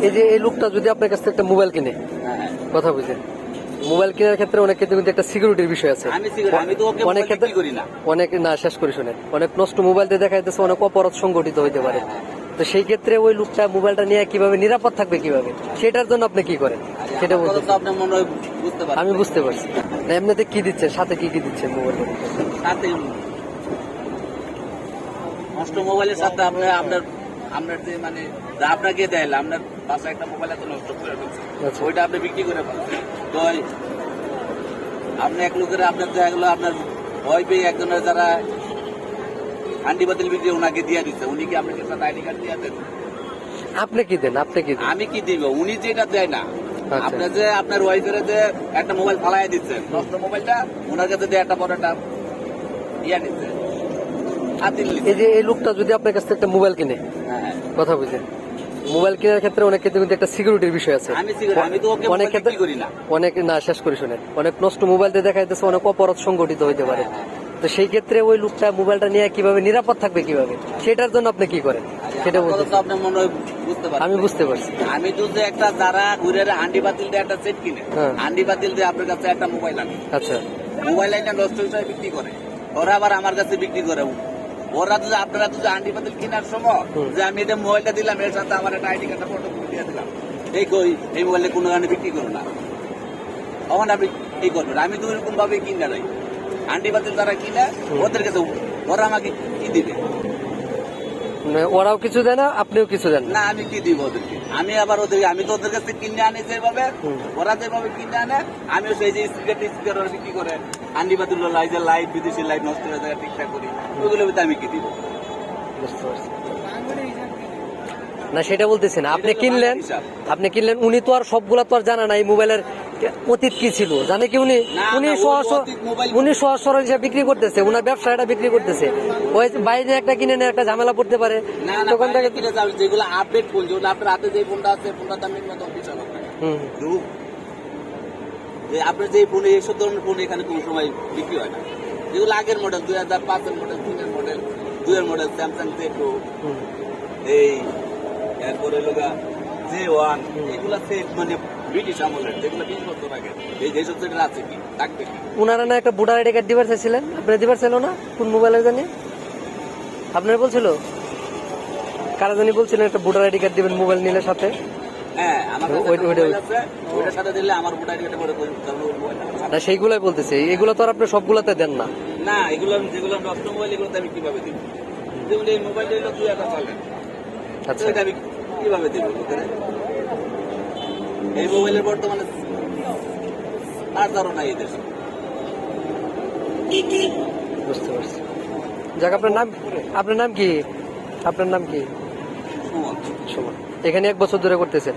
এই যে এই লোকটা যদি আপনার কাছ থেকে একটা মোবাইল কিনে, কথা বুঝেন, মোবাইল কেনার ক্ষেত্রে অনেক ক্ষেত্রে কিন্তু একটা সিকিউরিটির বিষয় আছে। অনেক ক্ষেত্রে অনেক না শেষ করে শুনেন, অনেক নষ্ট মোবাইল দিয়ে দেখা যাচ্ছে অনেক অপরাধ সংগঠিত হইতে পারে। তো সেই ক্ষেত্রে ওই লোকটা মোবাইলটা নিয়ে কিভাবে নিরাপদ থাকবে, কিভাবে, সেটার জন্য আপনি কি করেন সেটা বলতে। আমি বুঝতে পারছি না, এমনিতে কি দিচ্ছেন, সাথে কি কি দিচ্ছেন মোবাইল? নষ্ট মোবাইলের সাথে আপনার যে মানে আপনাকে দেয়, আপনার বাসায় একটা মোবাইল এত নষ্ট করে ফেলছে, ওইটা আপনি বিক্রি করে ফেলছেন। তো আপনি এক লোকের আপনার দেখা গেলো আপনার ভয় পেয়ে একজনের যারা হান্ডি বাতিল বিক্রি ওনাকে দিয়ে দিচ্ছে, উনি কি আপনাকে সাথে আইডি কার্ড দিয়ে দেন? আপনি কি দেন? আপনি কি দেন? আমি কি দিব? উনি যেটা দেয় না। আপনার যে আপনার ওয়াইফের যে একটা মোবাইল ফালাই দিচ্ছেন, নষ্ট মোবাইলটা ওনার কাছে দিয়ে একটা বড় একটা ইয়া নিচ্ছে। এই যে এই লোকটা যদি আপনার কাছ থেকে একটা মোবাইল কিনে, কথা বুঝেন, মোবাইল কেনার ক্ষেত্রে অনেক ক্ষেত্রে কিন্তু একটা সিকিউরিটির বিষয় আছে। অনেক ক্ষেত্রে অনেক না শেষ করে শুনেন, অনেক নষ্ট মোবাইল দিয়ে দেখা যাচ্ছে অনেক অপরাধ সংগঠিত হইতে পারে। তো সেই ক্ষেত্রে ওই লোকটা মোবাইলটা নিয়ে কিভাবে নিরাপদ থাকবে, কিভাবে, সেটার জন্য আপনি কি করেন সেটা বলতে। আমি বুঝতে পারছি। আমি তো যে একটা যারা ঘুরে হান্ডি বাতিল দিয়ে একটা সেট কিনে, হান্ডি বাতিল দিয়ে আপনার কাছে একটা মোবাইল আনে, আচ্ছা, মোবাইল আইনা নষ্ট হিসাবে বিক্রি করে, ওরা আবার আমার কাছে বিক্রি করে। ওরা তো আপনারা তো হান্ডি বাতিল কেনার সময় যে আমি এটা মোবাইলটা দিলাম, এর সাথে আমার একটা আইডি কার্ডটা ফটো দিয়ে দিলাম, এই মোবাইলে কোনো কারণে বিক্রি করো না, তখন আপনি এই করবেন। আমি তো এরকম ভাবে কিনা নাই, হান্ডি বাতিল তারা কিনে ওদের কাছে, ওরা আমাকে কি দিবে? ওরাও কিছু দেয় না, আপনিও কিছু দেন না। আমি কি দিব ওদেরকে? আমি আবার আমি তো ওদের কাছে কিনে আনি যেভাবে, ওরা যেভাবে কিনে আনে, আমিও সেই যে স্পিকার ওরা বিক্রি করে, হান্ডি বাতিল লাইট, বিদেশি লাইট নষ্ট হয়ে যায় ঠিকঠাক করি, ওগুলো আমি কি দিব? বুঝতে পারছি না, সেটা বলতেছি না। আপনি কিনলেন, উনি তো আর সবগুলা তো আর জানা না এই মোবাইলের অতীত কি ছিল, জানে কি? উনি সহজ সরল হিসাবে বিক্রি করতেছে, উনার ব্যবসা এটা বিক্রি করতেছে। ওই বাইরে একটা কিনে নিয়ে একটা ঝামেলা পড়তে পারে, তখন তাকে যেগুলো আপডেট ফোন, যেগুলো আপনার হাতে যে ফোনটা আছে, ফোনটার দাম মিনিমাম 20,000 টাকা। আপনার যে ফোন, এইসব ধরনের ফোন এখানে কোন সময় বিক্রি হয় না। যেগুলো আগের মডেল, 2005-এর মডেল, 3-এর মডেল, 2-এর মডেল, স্যামসাং Z2, এই এরপরে লোকা J1, এগুলা সেট মানে ব্রিটিশ আমলের, যেগুলো 20 বছর আগে। এই যেসব সেটের আছে কি থাকবে কি? উনারা না একটা ভোটার আইডি কার্ড দিবার চাইছিলেন, আপনারা দিবার চাইল না? কোন মোবাইলে জানি আপনারা বলছিল, কারা জানি বলছিলেন একটা ভোটার আইডি কার্ড দিবেন মোবাইল নিলে সাথে। হ্যাঁ, আমার ওইটার সাথে দিলে আমার ভোটার আইডি কার্ড না, সেইগুলাই বলতেছে। এগুলো তো আর আপনি সবগুলাতে দেন না। না, এগুলো যেগুলো নষ্ট মোবাইল, এগুলোতে আমি কিভাবে দিব? যেগুলো এই মোবাইল হলো 2,000 চলে, আচ্ছা, এটা আমি কিভাবে দিব? এই মোবাইলের বর্তমানে আর ধারণা এই দেশে। বুঝতে পারছি। যাক, আপনার নাম কি? আপনার নাম কি? সুমন। সুমন। এখানে 1 বছর ধরে করতেছেন?